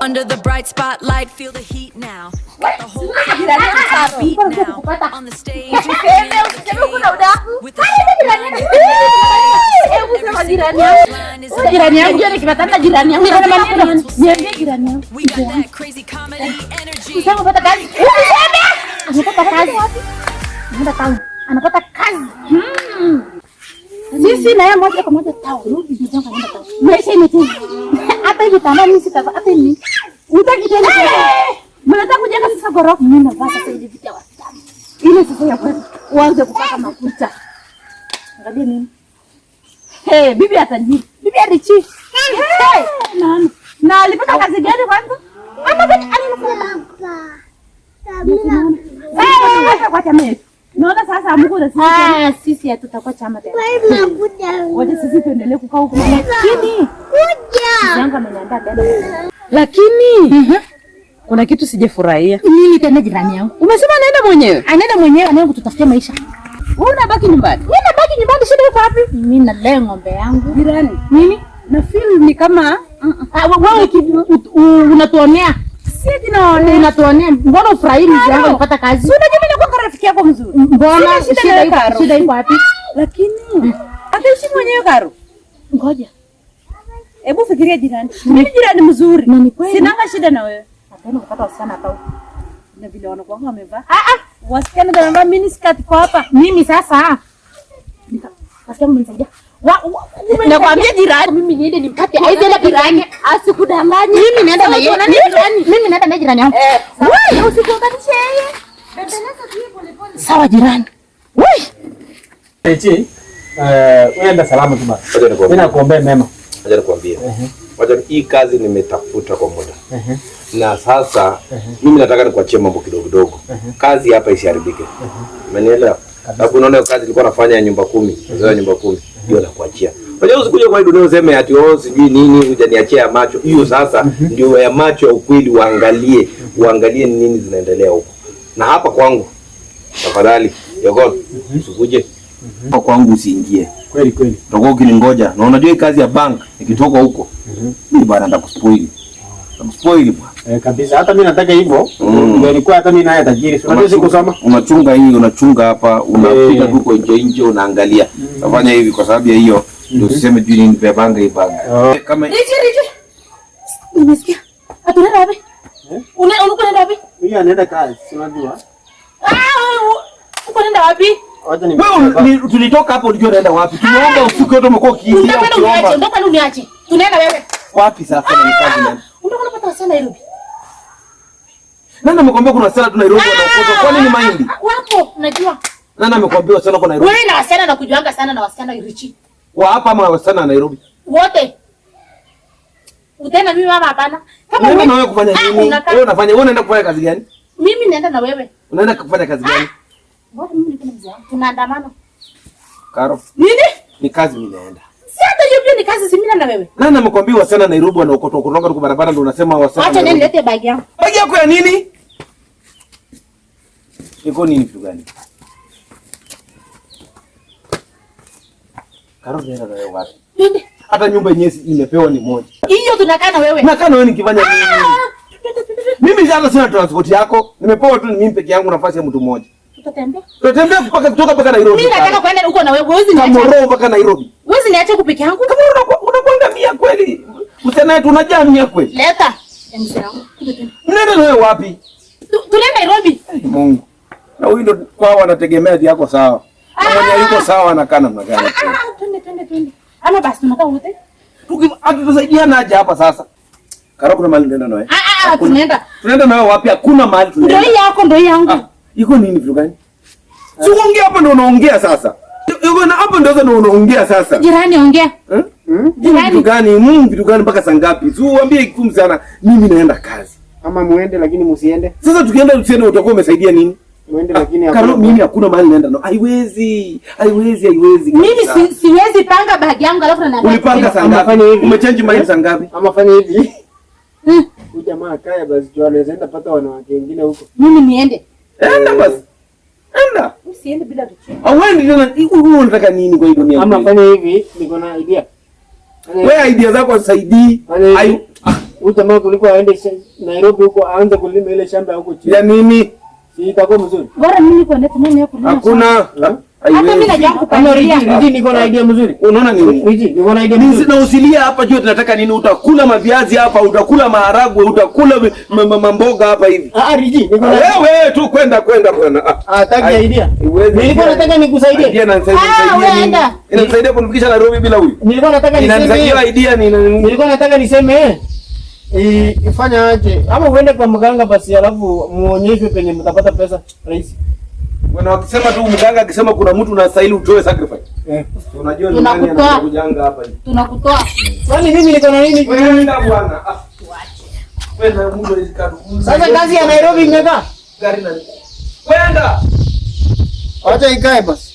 under the bright spotlight, feel the heat now. Got the whole beat now on the stage. With the we got that crazy comedy energy. Anapata kazi. Sisi na yeye moja kwa moja tao. Maisha imetini. Hata hivi tamani sitaka hata mimi. Unataka tena. Mnataka kujenga sasa gorofa. Mimi na basa sasa hivi vitu wastani. Ile sasa ya kwetu uanze kupaka makucha. Angalia nini? Hey, bibi ataji. Bibi arichi. Hey, nani? Na alipata kazi gani kwanza? Anafanya kwa chama. Naona sasa amuko na sisi. Sisi hatutakuwa chama tena. Waje sisi tuendelee kukaa huko. Lakini kuja. Yanga ameniandaa tena. Lakini kuna kitu sijafurahia. Mimi tena jirani yangu. Umesema anaenda mwenyewe? Anaenda mwenyewe, anaenda kututafutia maisha. Wewe unabaki nyumbani? Mimi nabaki nyumbani, shida iko wapi? Mimi nalea ng'ombe yangu. Jirani. Nini? Na feel ni kama wewe unatuonea. Sisi tunaona unatuonea. Mbona ufurahi mzee wangu unapata kazi? Unajua mimi nakuwa rafiki yako mzuri. Mbona shida iko wapi? Lakini ataishi mwenyewe Karo. Ngoja. Hebu fikiria jirani. Mimi jirani mzuri. Sina shida na wewe. Hapana kupata wasichana hapa. Na vile wanakuwa wamevaa. Wasichana ndio wanavaa mini skirt kwa hapa. Mimi sasa. Wasichana mnisaidia. Nakwambia jirani mimi niende nimkate aidha jirani asikudanganye. Mimi naenda na yeye. Mimi naenda na jirani yangu. Wewe usikonganishe yeye. Bembeleza tu pole pole. Sawa jirani. Wewe uenda salama tu basi. Mimi nakuombea mema. Acha nikwambie. Wacha hii kazi nimetafuta kwa muda. Na sasa mimi nataka nikuachie mambo kidogo kidogo. Kazi hapa isiharibike. Umenielewa? Sababu unaona kazi nilikuwa nafanya ya nyumba 10, zoea nyumba 10. Hiyo nakuachia. Unajua usikuje kwa hii dunia useme ati sijui nini hujaniachia ya macho. Hiyo sasa ndio ya macho ya ukweli, uangalie ni nini zinaendelea huko. Na hapa kwangu tafadhali Yogon usikuje. Hapa kwangu usiingie. Kweli kweli. Utakuwa ukiningoja. Na unajua hii kazi ya bank nikitoka huko. Mimi bwana ndakuspoil. Ndakuspoil bwana. Kabisa. Hata mimi nataka hivyo. Ndio ilikuwa hata mimi naye tajiri. Unajua sikusoma. Unachunga hii, unachunga hapa, unapita huko nje unaangalia. Tafanya hivi kwa sababu ya hiyo. Ndio usiseme juu nini vya banga hii banga. Kama Riji. Nimesikia. Atunaenda wapi? Unakwenda wapi? Mimi anaenda kazi, si unajua? Unakwenda wapi? Wacha wewe tulitoka hapo ulijua unaenda wapi? Tumeomba usiku yote umekuwa ukiingia ukiomba. Ndoka uniache. Tunaenda wewe. Wapi sasa ni kazi nani? Unataka kupata sana Nairobi. Nani amekwambia kuna sana tu Nairobi wanaokota? Kwani ni mahindi? Wapo, najua. Nani amekwambia sana kwa Nairobi? Wewe na wasichana na kujuanga sana na wasichana Richi. Wa hapa ama wasichana Nairobi? Wote. Utaenda mimi mama hapana. Kama wewe unaenda kufanya nini? Wewe unafanya, wewe unaenda kufanya kazi gani? Mimi naenda na wewe. Unaenda kufanya kazi gani? Bora mimi niko mzee. Tunaandamana. Karo. Nini? Ni kazi mimi naenda. Si hata hiyo pia ni kazi, si mimi na wewe. Nani amekwambia wasichana Nairobi wanaokota kutoka kwa barabara ndio unasema wasichana? Acha nilete bagi yangu. Bagi yako ya nini? Iko nini kitu gani? Karo nenda na wewe wapi? Nende. Hata nyumba yenyewe imepewa ni moja. Hiyo tunakaa na wewe. Nakaa na wewe nikifanya nini? Mimi hata sina transport yako. Nimepewa tu mimi peke yangu nafasi ya mtu mmoja. Tutatembea. Tutatembea kutoka mpaka Nairobi. Mimi nataka kwenda huko na wewe. Wewe niache. Moro mpaka Nairobi. Wewe niache huko peke yangu. Kama unakwenda mia kweli. Mtana wetu unajaa mia kweli. Leta. Nenda na wewe wapi? Tunaenda Nairobi. Mungu. Na huyu ndo kwao wanategemea yako sawa. Kama yuko sawa anakaa namna gani? Twende. Ama basi tunakaa wote. Tutasaidiana aje hapa sasa? Karo kuna mahali tunaenda na wewe? Tunaenda. Tunaenda na wewe wapi? Hakuna mahali tunaenda. Ndio yako, ndio yangu. Iko nini vitu gani? Si uongea hapo ndio unaongea sasa. Yuko na hapo ndio unaongea sasa. Jirani ongea. Jirani vitu gani? Vitu gani mpaka saa ngapi? Si uambie kitu sana. Mimi naenda kazi. Ama muende lakini msiende. Sasa tukienda utakuwa umesaidia nini? Muende lakini hakuna. Mimi hakuna mahali naenda. No. Haiwezi. Mimi siwezi panga bagi yangu alafu na nani. Ulipanga saa ngapi? Umechange mind saa ngapi? Ama fanya hivi. Huyu jamaa kaya basi tu anaweza pata wanawake wengine huko. Mimi niende. Enda basi. Enda. Usiende bila kucheza. Wewe ndio unataka nini kwa hii dunia? Ama fanya hivi, niko na idea. Wewe idea zako zisaidii. Huyu jamaa kuliko aende Nairobi huko aanze kulima ile shamba huko chini. Ya nini? Si itakuwa mzuri. Bora mimi niko neti nani hapo. Hakuna. Hata mimi najua kupangilia. Riji niko na idea mzuri. Unaona nini? Riji niko na idea Mimi mzuri. sina usilia hapa juu tunataka nini? Utakula maviazi hapa, utakula maharagwe, utakula mamboga hapa hivi. Riji niko na wewe tu kwenda bwana. Hataki idea. Nilikuwa nataka nikusaidie. Idea inanisaidia. Inanisaidia kunifikisha Nairobi bila huyu. Nilikuwa nataka niseme. Inanisaidia idea ni Nilikuwa nataka niseme ifanya aje? Ama uende kwa mganga basi alafu muonyeshwe penye mtapata pesa rahisi. Wana wakisema tu mganga akisema kuna mtu unastahili utoe sacrifice. Unajua ni nani anakujanga hapa hivi. Tunakutoa. Kwani mimi niko na nini? Kwenda bwana. Kwenda mtu alizikatu. Sasa kazi ya Nairobi imekaa. Gari na. Kwenda. Acha ikae basi.